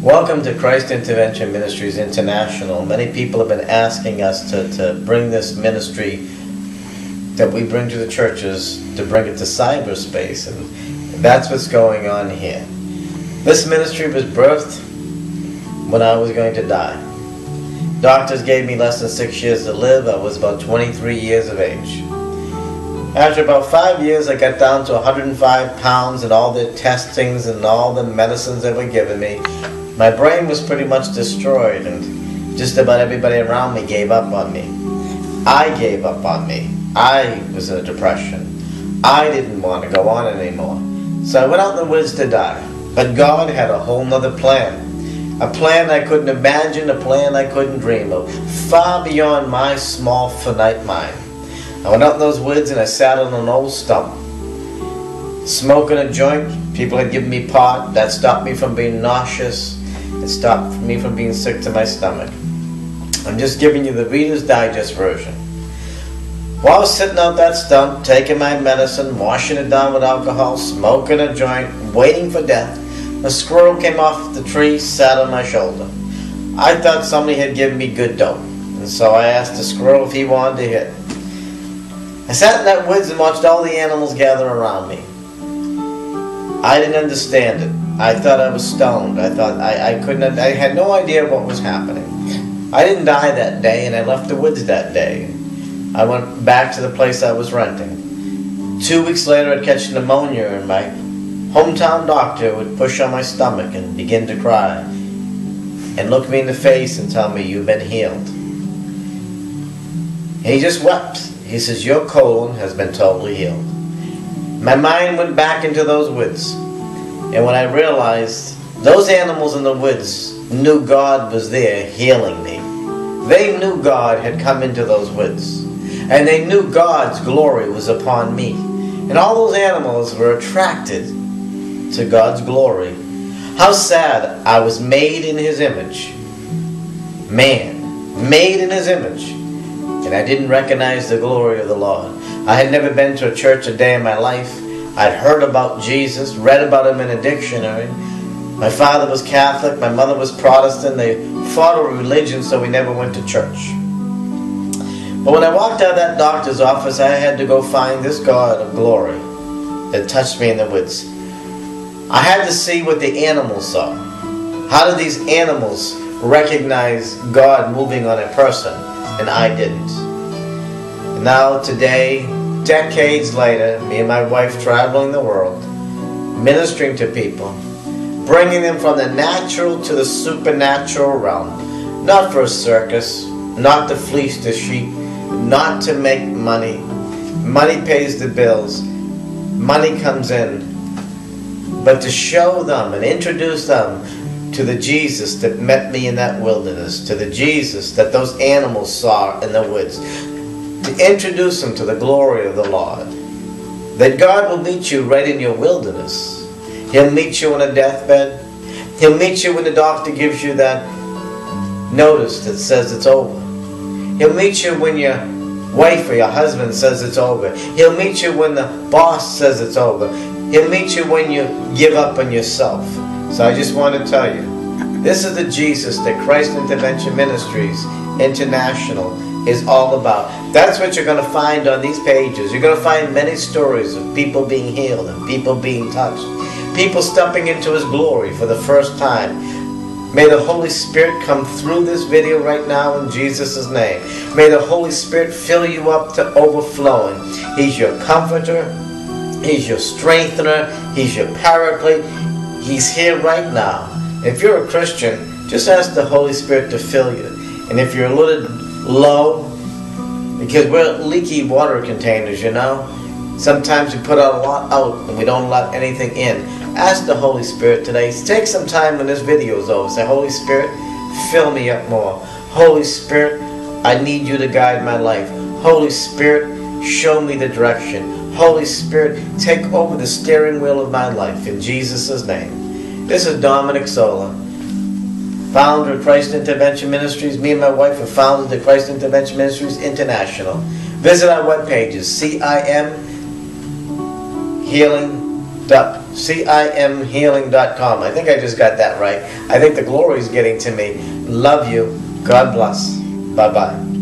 Welcome to Christ Intervention Ministries International. Many people have been asking us to bring this ministry that we bring to the churches, to bring it to cyberspace, and that's what's going on here. This ministry was birthed when I was going to die. Doctors gave me less than 6 years to live. I was about 23 years of age. After about 5 years, I got down to 105 pounds and all the testings and all the medicines they were giving me. My brain was pretty much destroyed, and just about everybody around me gave up on me. I gave up on me. I was in a depression. I didn't want to go on anymore. So I went out in the woods to die. But God had a whole nother plan. A plan I couldn't imagine, a plan I couldn't dream of. Far beyond my small, finite mind. I went out in those woods and I sat on an old stump. Smoking a joint. People had given me pot. That stopped me from being nauseous. It stopped me from being sick to my stomach. I'm just giving you the Reader's Digest version. While I was sitting out that stump, taking my medicine, washing it down with alcohol, smoking a joint, waiting for death, a squirrel came off the tree, sat on my shoulder. I thought somebody had given me good dope, and so I asked the squirrel if he wanted to hit. I sat in that woods and watched all the animals gather around me. I didn't understand it. I thought I was stoned. I thought I had no idea what was happening. I didn't die that day, and I left the woods that day. I went back to the place I was renting. 2 weeks later, I'd catch pneumonia, and my hometown doctor would push on my stomach and begin to cry and look me in the face and tell me, "You've been healed." And he just wept. He says, "Your colon has been totally healed." My mind went back into those woods. And when I realized those animals in the woods knew God was there healing me. They knew God had come into those woods. And they knew God's glory was upon me. And all those animals were attracted to God's glory. How sad. I was made in His image. Man, made in His image. And I didn't recognize the glory of the Lord. I had never been to a church a day in my life. I'd heard about Jesus, read about Him in a dictionary. My father was Catholic, my mother was Protestant. They fought over religion, so we never went to church. But when I walked out of that doctor's office, I had to go find this God of glory that touched me in the woods. I had to see what the animals saw. How did these animals recognize God moving on a person, and I didn't? And now today, decades later, me and my wife traveling the world, ministering to people, bringing them from the natural to the supernatural realm, not for a circus, not to fleece the sheep, not to make money. Money pays the bills. Money comes in. But to show them and introduce them to the Jesus that met me in that wilderness, to the Jesus that those animals saw in the woods, to introduce them to the glory of the Lord. That God will meet you right in your wilderness. He'll meet you on a deathbed. He'll meet you when the doctor gives you that notice that says it's over. He'll meet you when your wife or your husband says it's over. He'll meet you when the boss says it's over. He'll meet you when you give up on yourself. So I just want to tell you, this is the Jesus that Christ Intervention Ministries International is all about. That's what you're going to find on these pages. You're going to find many stories of people being healed and people being touched. People stepping into His glory for the first time. May the Holy Spirit come through this video right now in Jesus' name. May the Holy Spirit fill you up to overflowing. He's your comforter. He's your strengthener. He's your paraclete. He's here right now. If you're a Christian, just ask the Holy Spirit to fill you. And if you're a little low, because we're leaky water containers, you know. Sometimes we put out a lot out and we don't let anything in. Ask the Holy Spirit today. Take some time when this video is over. Say, Holy Spirit, fill me up more. Holy Spirit, I need you to guide my life. Holy Spirit, show me the direction. Holy Spirit, take over the steering wheel of my life in Jesus' name. This is Dominic Sola, founder of Christ Intervention Ministries. Me and my wife have founded the Christ Intervention Ministries International. Visit our webpages, CIMhealing.com. CIMhealing.com. I think I just got that right. I think the glory is getting to me. Love you. God bless. Bye-bye.